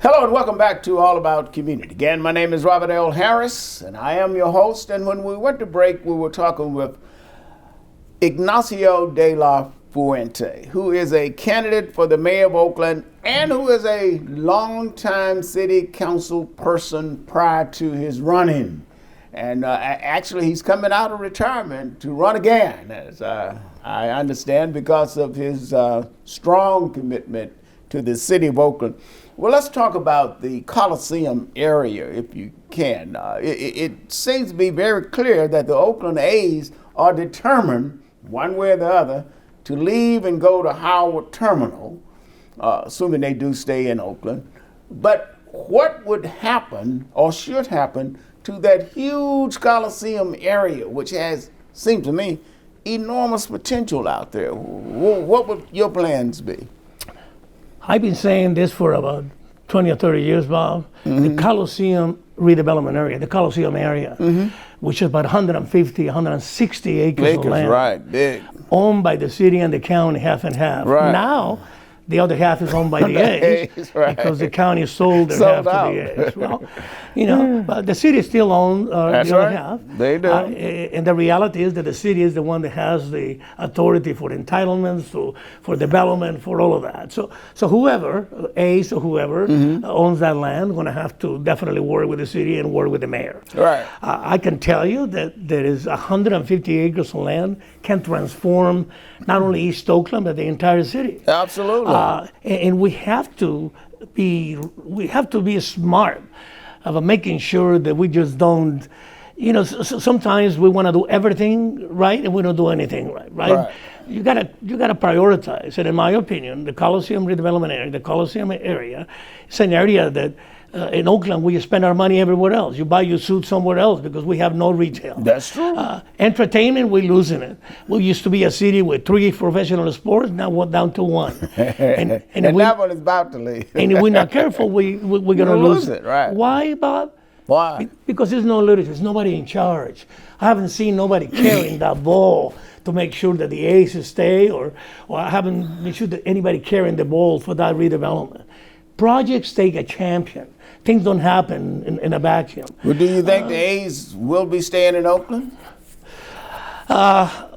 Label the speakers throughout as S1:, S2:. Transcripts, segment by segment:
S1: Hello and welcome back to All About Community. Again, my name is Robert L. Harris and I am your host. And when we went to break, we were talking with Ignacio de la Fuente, who is a candidate for the mayor of Oakland and who is a longtime city council person prior to his running. And actually, he's coming out of retirement to run again, as I understand, because of his strong commitment to the city of Oakland. Well, let's talk about the Coliseum area, if you can. It seems to be very clear that the Oakland A's are determined, one way or the other, to leave and go to Howard Terminal, assuming they do stay in Oakland. But what would happen or should happen to that huge Coliseum area, which has, seems to me, enormous potential out there? What would your plans be?
S2: I've been saying this for about 20 or 30 years, Bob. Mm-hmm. The Coliseum redevelopment area, the Coliseum area, which is about 150, 160 acres of land.
S1: Right, big.
S2: Owned by the city and the county, half and half.
S1: Right.
S2: Now, the other half is owned by the A's,
S1: right.
S2: Because the county sold their half
S1: out.
S2: to the A's. Well, but the city still owns the other half.
S1: They do.
S2: And the reality is that the city is the one that has the authority for entitlements, for development, for all of that. So whoever, A's or whoever owns that land, going to have to definitely work with the city and work with the mayor.
S1: Right.
S2: I can tell you that there is 150 acres of land can transform not only East Oakland, but the entire city.
S1: Absolutely.
S2: And we have to be smart about making sure that we just don't, sometimes we want to do everything right and we don't do anything right? You gotta prioritize. And in my opinion, the Coliseum redevelopment area, the Coliseum area, is an area that in Oakland, we spend our money everywhere else. You buy your suit somewhere else because we have no retail.
S1: That's true.
S2: Entertainment, we're losing it. We used to be a city with 3 professional sports, now we're down to 1.
S1: and that one is about to leave.
S2: And if we're not careful, we're going to lose it.
S1: Right.
S2: Why, Bob?
S1: Why? Because
S2: there's no leadership. There's nobody in charge. I haven't seen nobody carrying that ball to make sure that the A's stay, or I haven't made sure that anybody carrying the ball for that redevelopment. Projects take a champion. Things don't happen in a vacuum.
S1: Well, do you think the A's will be staying in Oakland?
S2: I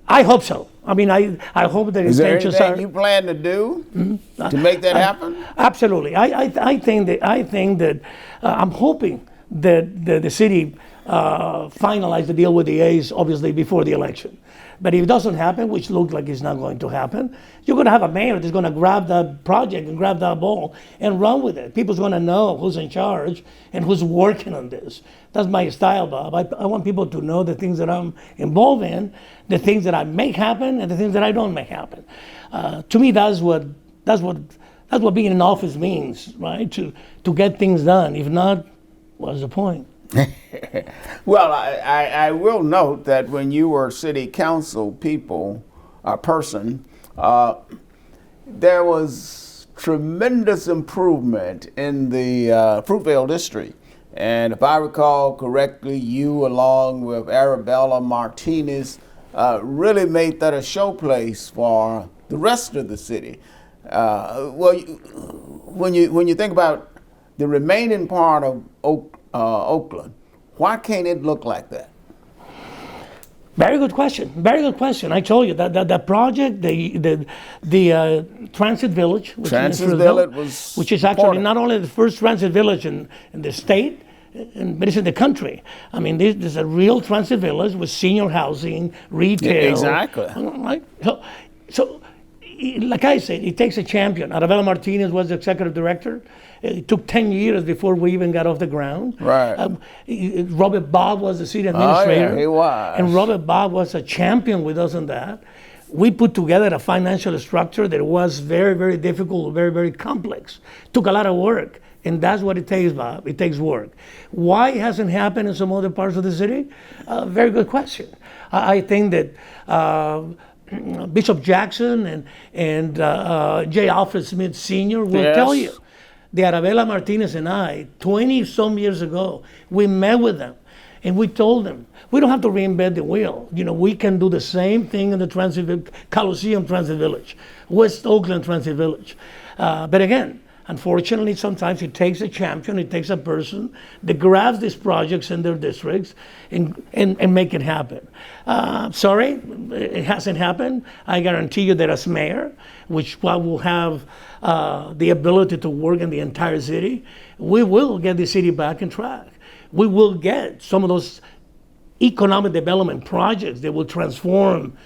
S2: hope so. I mean, I hope that
S1: Is there
S2: intentions
S1: anything you plan to do to make that happen?
S2: Absolutely. I think that I'm hoping that the city finalize the deal with the A's, obviously, before the election. But if it doesn't happen, which looks like it's not going to happen, you're going to have a mayor that's going to grab that project and grab that ball and run with it. People's going to know who's in charge and who's working on this. That's my style, Bob. I want people to know the things that I'm involved in, the things that I make happen, and the things that I don't make happen. To me, that's what being in office means, right? To get things done. If not, what's the point?
S1: Well, I will note that when you were city council person, there was tremendous improvement in the Fruitvale district. And if I recall correctly, you along with Arabella Martinez really made that a showplace for the rest of the city. When you think about the remaining part of Oakland, why can't it look like that?
S2: Very good question. Very good question. I told you that project, the Transit Village, which is actually not only the first transit village in the state, but it's in the country. I mean, there's a real transit village with senior housing, retail.
S1: Yeah, exactly.
S2: Right? So, like I said, it takes a champion. Arabella Martinez was the executive director. It took 10 years before we even got off the ground.
S1: Right.
S2: Robert Bob was the city administrator.
S1: Oh, yeah, he was.
S2: And Robert Bob was a champion with us on that. We put together a financial structure that was very, very difficult, very, very complex. Took a lot of work. And that's what it takes, Bob. It takes work. Why it hasn't happened in some other parts of the city? Very good question. I think that Bishop Jackson and J. Alfred Smith Sr. will tell you. The Arabella Martinez and I, 20-some years ago, we met with them and we told them, we don't have to reinvent the wheel. We can do the same thing in the Coliseum Transit Village, West Oakland Transit Village. But again, Unfortunately, sometimes it takes a champion, it takes a person that grabs these projects in their districts and make it happen. Sorry, it hasn't happened. I guarantee you that as mayor, which I will have the ability to work in the entire city, we will get the city back on track. We will get some of those economic development projects that will transform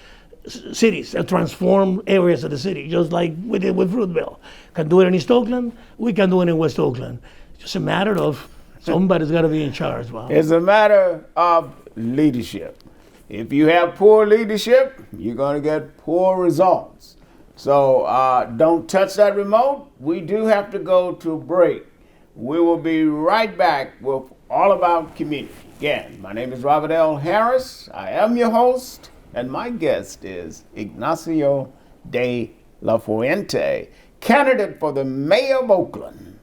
S2: cities and transform areas of the city, just like we did with Fruitville. Can do it in East Oakland, we can do it in West Oakland. It's just a matter of somebody's got to be in charge. Wow.
S1: It's a matter of leadership. If you have poor leadership, you're going to get poor results. So don't touch that remote. We do have to go to a break. We will be right back with All About Community. Again, my name is Robert L. Harris. I am your host, and my guest is Ignacio de la Fuente, candidate for the mayor of Oakland.